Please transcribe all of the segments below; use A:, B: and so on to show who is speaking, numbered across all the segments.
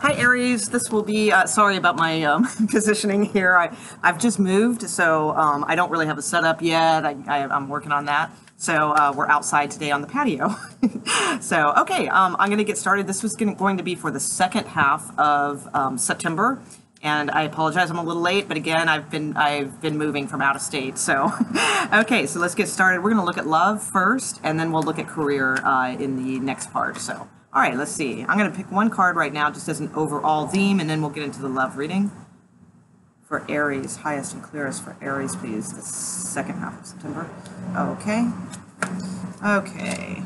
A: Hi Aries, this will be, sorry about my positioning here. I've just moved, so I don't really have a setup yet. I'm working on that. So we're outside today on the patio. So, okay, I'm going to get started. This was going to be for the second half of September. And I apologize, I'm a little late, but again, I've been moving from out of state. So, okay, so let's get started. We're going to look at love first, and then we'll look at career in the next part. So, all right, let's see. I'm going to pick one card right now just as an overall theme, and then we'll get into the love reading. For Aries, highest and clearest for Aries, please, the second half of September. Okay. Okay.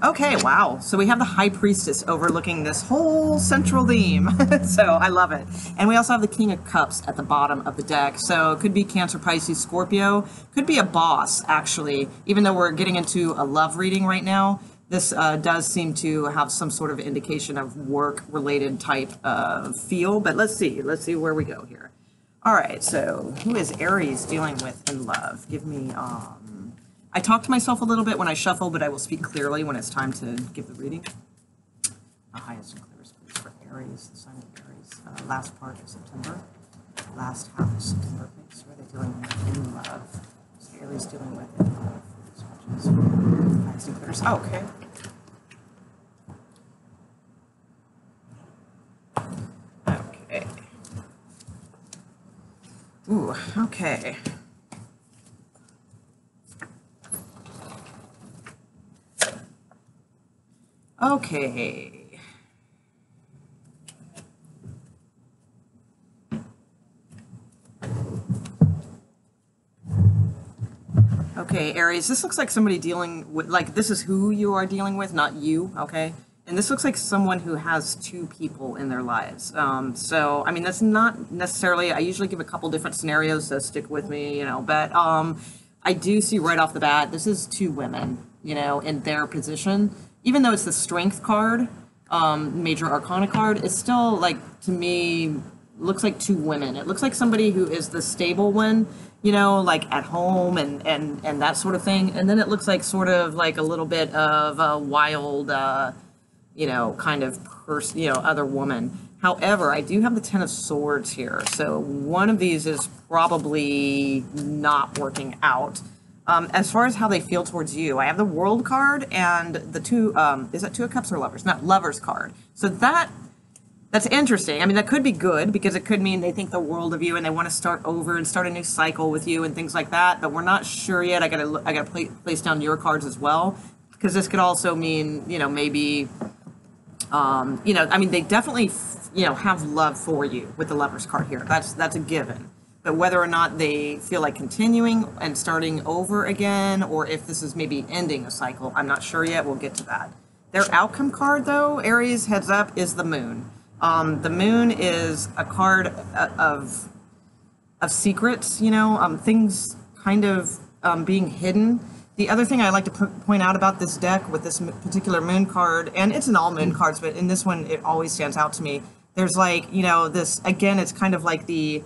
A: Okay, wow. So we have the High Priestess overlooking this whole central theme. So I love it. And we also have the King of Cups at the bottom of the deck. So it could be Cancer, Pisces, Scorpio. Could be a boss, actually. Even though we're getting into a love reading right now, this does seem to have some sort of indication of work-related type of feel. But let's see. Let's see where we go here. All right, so who is Aries dealing with in love? Give me... I talk to myself a little bit when I shuffle, but I will speak clearly when it's time to give the reading. Highest and clearest please for Aries, the sign of Aries. Last part of September. Last half of September, please. Who are they dealing with in love? So Aries dealing with in love. Highest and clearest. Oh, okay. Okay. Ooh, okay. Okay. Okay, Aries, this looks like somebody dealing with, like, this is who you are dealing with, not you, okay? And this looks like someone who has two people in their lives. So, I mean, that's not necessarily, I usually give a couple different scenarios, so stick with me, you know, but I do see right off the bat, this is two women, you know, in their position. Even though it's the Strength card, Major Arcana card, it's still, like, to me, looks like two women. It looks like somebody who is the stable one, you know, like at home and that sort of thing. And then it looks like sort of like a little bit of a wild, you know, kind of person, you know, other woman. However, I do have the Ten of Swords here. So one of these is probably not working out. As far as how they feel towards you, I have the World card and the two, is that Two of Cups or Lovers? Not Lovers card. So that's interesting. I mean, that could be good because it could mean they think the world of you and they want to start over and start a new cycle with you and things like that. But we're not sure yet. I gotta place down your cards as well because this could also mean, you know, maybe, you know, I mean, they definitely, you know, have love for you with the Lovers card here. That's a given. But whether or not they feel like continuing and starting over again, or if this is maybe ending a cycle, I'm not sure yet. We'll get to that. Their outcome card, though, Aries, heads up, is the Moon. The Moon is a card of secrets, you know, things kind of being hidden. The other thing I like to point out about this deck with this particular Moon card, and it's in all Moon cards, but in this one, it always stands out to me. There's like, you know, this, again, it's kind of like the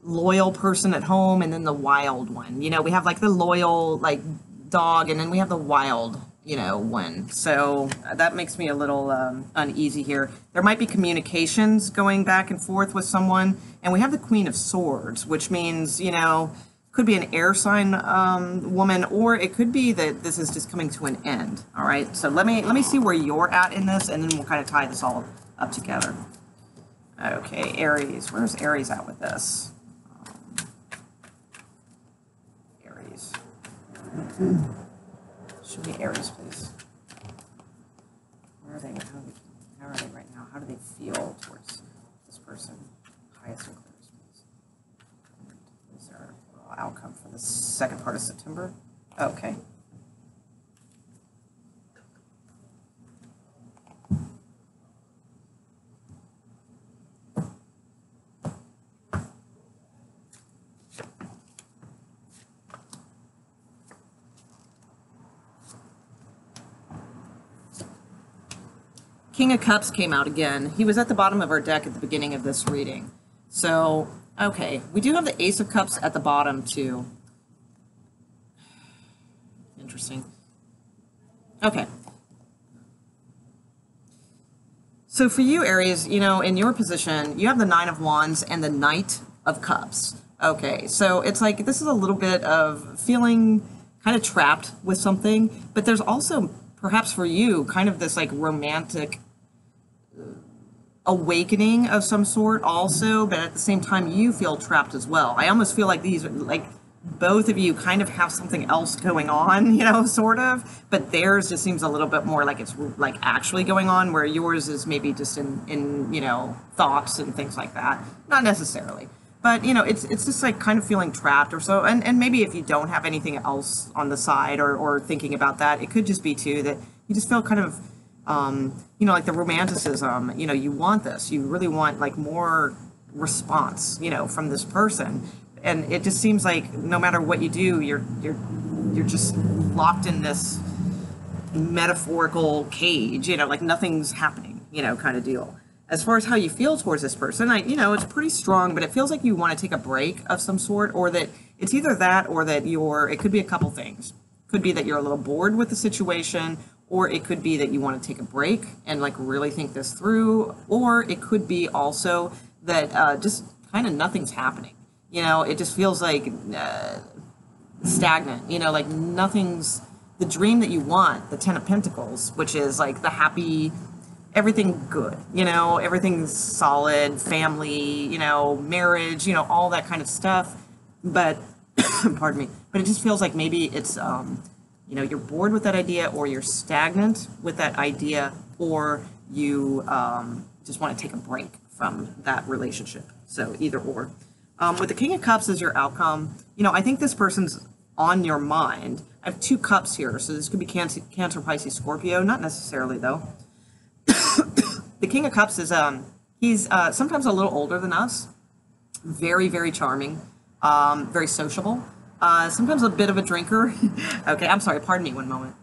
A: loyal person at home and then the wild one. You know, we have like the loyal like dog and then we have the wild, you know, one. So that makes me a little uneasy here. There might be communications going back and forth with someone. And we have the Queen of Swords, which means, you know, could be an air sign woman, or it could be that this is just coming to an end. All right. So let me see where you're at in this and then we'll kind of tie this all up together. Okay, Aries. Where's Aries at with this? Aries. Show me Aries, please. Where are they? How are they right now? How do they feel towards this person? Highest and clearest, please. And is there an outcome for the second part of September? Okay. King of Cups came out again. He was at the bottom of our deck at the beginning of this reading. So, okay, we do have the Ace of Cups at the bottom too. Interesting. Okay. So for you, Aries, in your position, you have the Nine of Wands and the Knight of Cups. Okay, so it's like this is a little bit of feeling kind of trapped with something, but there's also perhaps for you kind of this like romantic awakening of some sort also, but at the same time you feel trapped as well. I almost feel like these like both of you kind of have something else going on, sort of, but theirs just seems a little bit more like it's like actually going on, where yours is maybe just in thoughts and things like that. Not necessarily. But, it's just like kind of feeling trapped or so. And maybe if you don't have anything else on the side or thinking about that, it could just be too that you just feel kind of, like the romanticism, you want this, you really want like more response, from this person. And it just seems like no matter what you do, you're just locked in this metaphorical cage, like nothing's happening, kind of deal. As far as how you feel towards this person, it's pretty strong, but it feels like you want to take a break of some sort, or that it's either that or that it could be a couple things. Could be that you're a little bored with the situation, or it could be that you want to take a break and like really think this through, or it could be also that just kind of nothing's happening. It just feels like stagnant, like nothing's the dream that you want, the Ten of Pentacles, which is like the happy, everything good, everything's solid, family, marriage, all that kind of stuff. But, pardon me, but it just feels like maybe it's, you're bored with that idea, or you're stagnant with that idea, or you just want to take a break from that relationship. So either or. With the King of Cups as your outcome, I think this person's on your mind. I have 2 cups here, so this could be Cancer, Pisces, Scorpio. Not necessarily, though. The King of Cups is, he's sometimes a little older than us. Very, very charming. Very sociable. Sometimes a bit of a drinker. Okay, I'm sorry, pardon me one moment.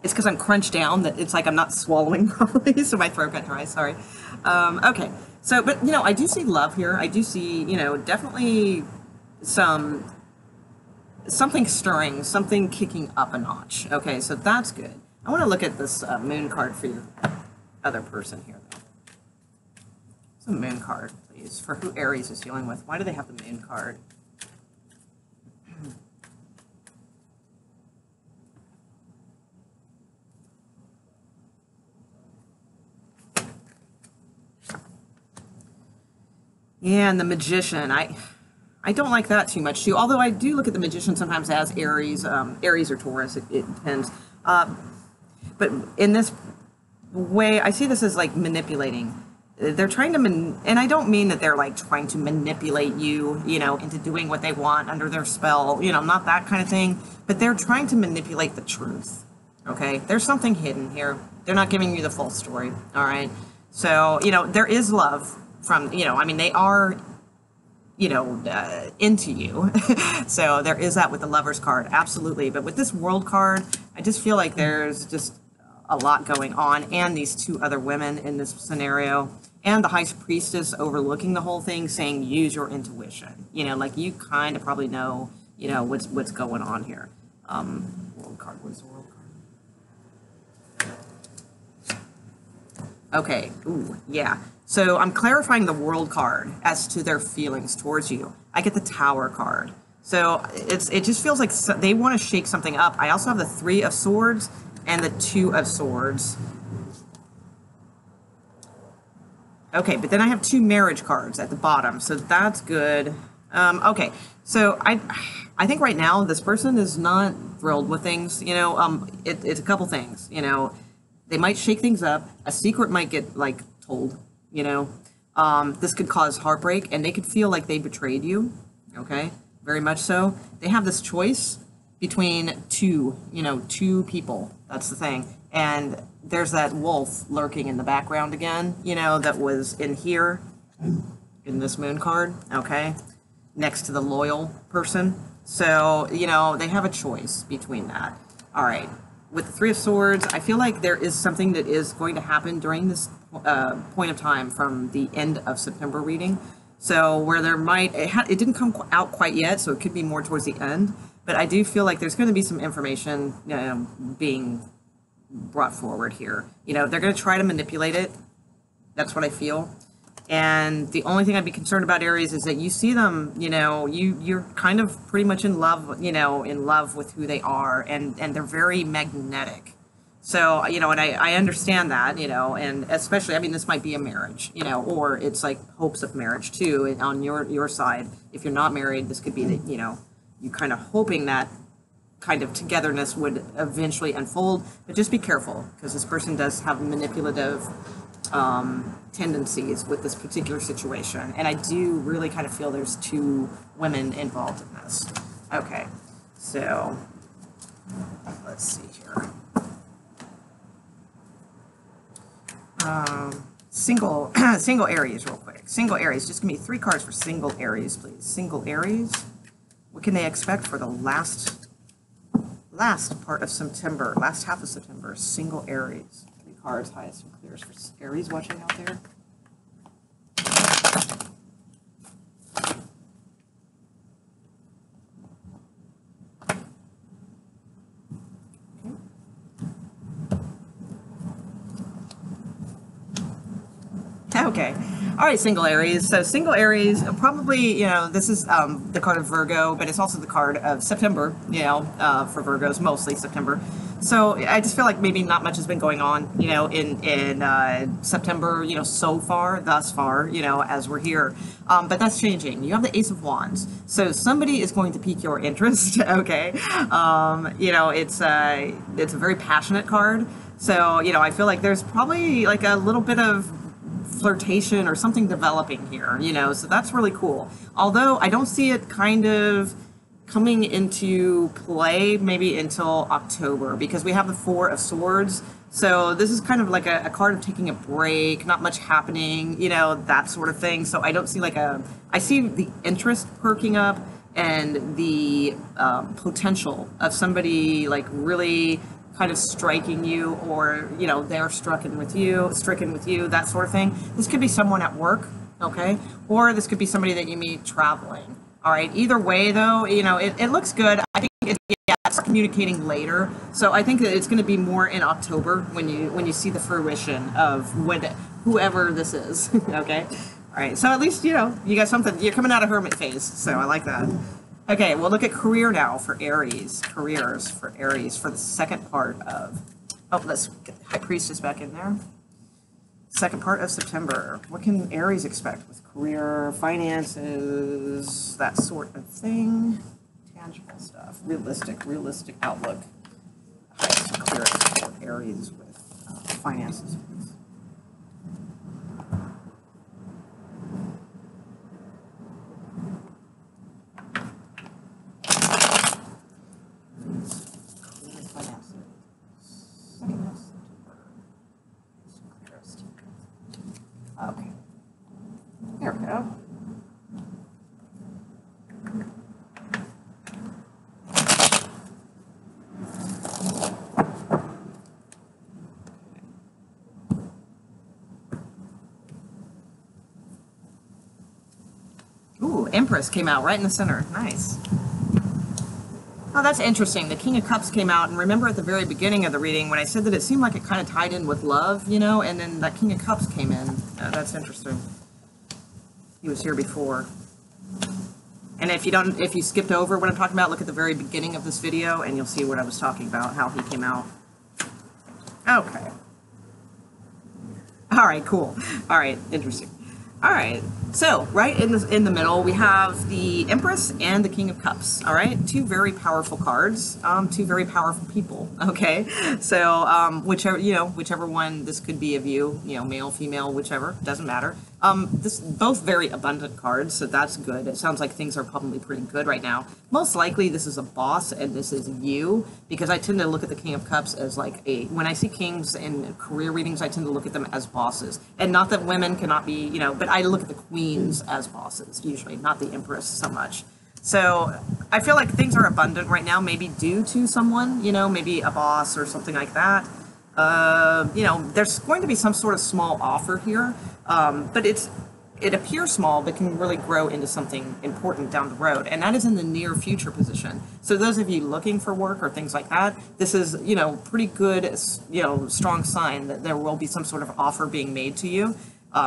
A: It's because I'm crunched down that it's like I'm not swallowing properly, so my throat got dry, sorry. Okay, so, but, I do see love here. I do see, definitely something stirring, something kicking up a notch. Okay, so that's good. I want to look at this moon card for your other person here, though. It's a moon card, please, for who Aries is dealing with. Why do they have the moon card? Yeah, and the Magician. I don't like that too much, too. Although I do look at the Magician sometimes as Aries, Aries or Taurus. It depends. But in this way, I see this as like manipulating. They're trying to, and I don't mean that they're like trying to manipulate you, into doing what they want under their spell, not that kind of thing. But they're trying to manipulate the truth. Okay, there's something hidden here. They're not giving you the full story. All right. So, there is love from, they are, into you. So there is that with the Lovers card, absolutely. But with this World card, I just feel like there's just a lot going on, and these 2 other women in this scenario, and the High Priestess overlooking the whole thing, saying use your intuition. Like you kind of probably know, what's going on here. World card, what is the World card? Okay, ooh, yeah. So I'm clarifying the World card as to their feelings towards you. I get the Tower card. So it just feels like they want to shake something up. I also have the 3 of Swords and the 2 of Swords. Okay, but then I have 2 marriage cards at the bottom, so that's good. Okay, so I think right now this person is not thrilled with things. It's a couple things. They might shake things up. A secret might get like told. This could cause heartbreak, and they could feel like they betrayed you. Okay, very much so. They have this choice between 2 people. That's the thing. And there's that wolf lurking in the background again, that was in here, in this moon card, okay, next to the loyal person. So, they have a choice between that. All right. With the 3 of Swords, I feel like there is something that is going to happen during this point of time from the end of September reading. So where there might, it didn't come out quite yet, so it could be more towards the end. but I do feel like there's going to be some information being brought forward here. They're going to try to manipulate it. That's what I feel. And the only thing I'd be concerned about, Aries, is that you see them, you're kind of pretty much in love, in love with who they are, and they're very magnetic. So, and I understand that, and especially, I mean, this might be a marriage, or it's like hopes of marriage too, on your side. If you're not married, this could be that, you kind of hoping that kind of togetherness would eventually unfold, but just be careful, because this person does have manipulative tendencies with this particular situation. And I do really kind of feel there's two women involved in this. Okay, so let's see here. Single Aries real quick. Single Aries, just give me 3 cards for single Aries, please. Single Aries, what can they expect for the last part of September, last half of September? Single Aries. 3 cards, highest and clears for Aries watching out there. Okay. All right, single Aries. So single Aries, probably, this is the card of Virgo, but it's also the card of September, for Virgos, mostly September. So I just feel like maybe not much has been going on, in September, so far, thus far, as we're here. But that's changing. You have the Ace of Wands. So somebody is going to pique your interest, okay? It's a very passionate card. So, I feel like there's probably like a little bit of flirtation or something developing here, so that's really cool. Although I don't see it kind of coming into play maybe until October, because we have the 4 of Swords. So this is kind of like a card of taking a break, not much happening, that sort of thing. So I don't see I see the interest perking up and the potential of somebody like really kind of striking you, or they're stricken with you, that sort of thing. This could be someone at work, okay, or this could be somebody that you meet traveling. All right, either way though, it looks good. I think it's communicating later, so I think that it's going to be more in October when you see the fruition of whoever this is. Okay, all right, so at least you got something. You're coming out of hermit phase, so I like that. Okay, we'll look at career now for Aries. Careers for Aries for the second part of... Oh, let's get the High Priestess back in there. Second part of September. What can Aries expect with career, finances, that sort of thing? Tangible stuff. Realistic outlook. Highest and clearest for Aries with finances, please. Okay, there we go. Ooh, Empress came out right in the center. Nice. Oh, that's interesting. The King of Cups came out, and remember at the very beginning of the reading when I said that it seemed like it kind of tied in with love, and then that King of Cups came in. Oh, that's interesting. He was here before. And if you skipped over what I'm talking about, look at the very beginning of this video, and you'll see what I was talking about, how he came out. Okay. All right, cool. All right, interesting. All right, so right in the middle, we have the Empress and the King of Cups. All right, 2 very powerful cards, 2 very powerful people. Okay, so whichever one this could be of you, male, female, whichever, doesn't matter. This both very abundant cards, so that's good. It sounds like things are probably pretty good right now. Most likely, this is a boss, and this is you, because I tend to look at the King of Cups as like when I see kings in career readings, I tend to look at them as bosses, and not that women cannot be, but I look at the queens as bosses usually, not the Empress so much. So I feel like things are abundant right now, maybe due to someone, maybe a boss or something like that. There's going to be some sort of small offer here, but it's it appears small, but can really grow into something important down the road. And that is in the near future position. So those of you looking for work or things like that, this is, pretty good, strong sign that there will be some sort of offer being made to you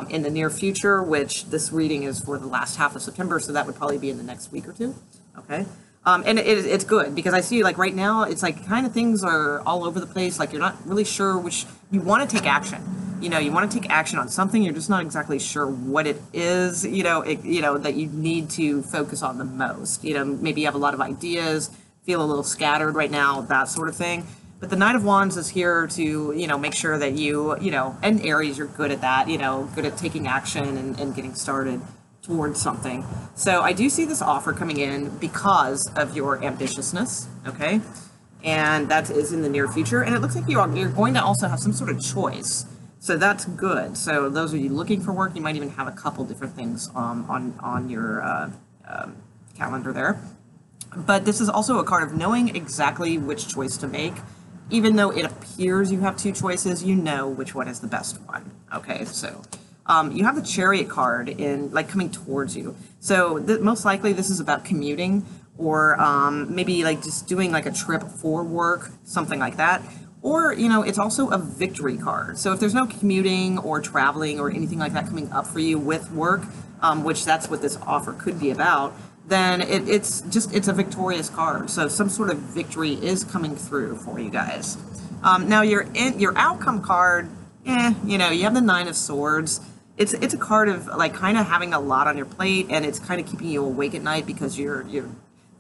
A: in the near future, which this reading is for the last half of September. So that would probably be in the next week or two. Okay. And it's good because I see like right now, it's like kind of things are all over the place. Like you're not really sure which, you want to take action. You want to take action on something. You're just not exactly sure what it is, that you need to focus on the most. Maybe you have a lot of ideas, feel a little scattered right now, that sort of thing. But the Knight of Wands is here to, make sure that you, and Aries, you're good at that, good at taking action and getting started towards something. So I do see this offer coming in because of your ambitiousness, okay? And that is in the near future. And it looks like you're going to also have some sort of choice. So that's good. So those of you looking for work, you might even have a couple different things on your calendar there. But this is also a card of knowing exactly which choice to make. Even though it appears you have two choices, you know which one is the best one. Okay, so you have the Chariot card coming towards you. So most likely this is about commuting or maybe like just doing like a trip for work, something like that. Or, it's also a victory card. So if there's no commuting or traveling or anything like that coming up for you with work, which that's what this offer could be about, then it's a victorious card. So some sort of victory is coming through for you guys. Now your outcome card, you have the Nine of Swords. It's a card of like kind of having a lot on your plate, and it's kind of keeping you awake at night because you're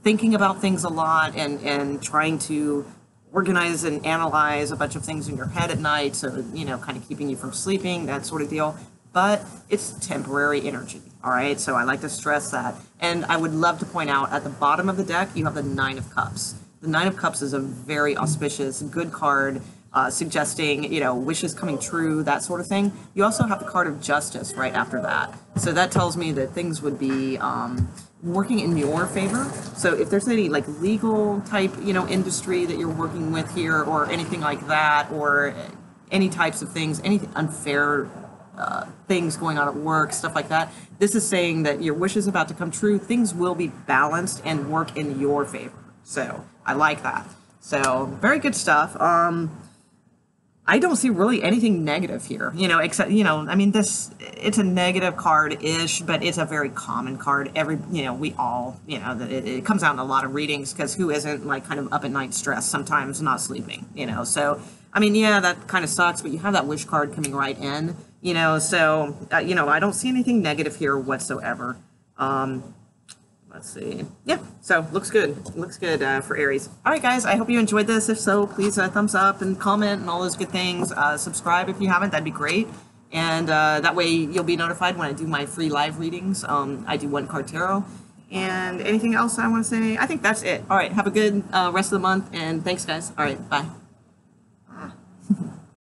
A: thinking about things a lot and trying to organize and analyze a bunch of things in your head at night, so kind of keeping you from sleeping, that sort of deal. But it's temporary energy, all right? So I like to stress that. And I would love to point out at the bottom of the deck, you have the Nine of Cups. The Nine of Cups is a very auspicious, good card, suggesting, wishes coming true, that sort of thing. You also have the card of Justice right after that. So that tells me that things would be working in your favor. So if there's any like legal type, industry that you're working with here or anything like that, or any types of things, any unfair things going on at work, stuff like that, this is saying that your wish is about to come true. Things will be balanced and work in your favor. So I like that. So very good stuff. I don't see really anything negative here, except, I mean, it's a negative card-ish, but it's a very common card. We all, it comes out in a lot of readings because who isn't like kind of up at night stressed, sometimes not sleeping, so, I mean, yeah, that kind of sucks, but you have that wish card coming right in, so, I don't see anything negative here whatsoever. Let's see. Yeah, so looks good. Looks good for Aries. All right, guys, I hope you enjoyed this. If so, please thumbs up and comment and all those good things. Subscribe if you haven't. That'd be great. And that way you'll be notified when I do my free live readings. I do one card tarot. And anything else I want to say? I think that's it. All right, have a good rest of the month. And thanks, guys. All right, bye.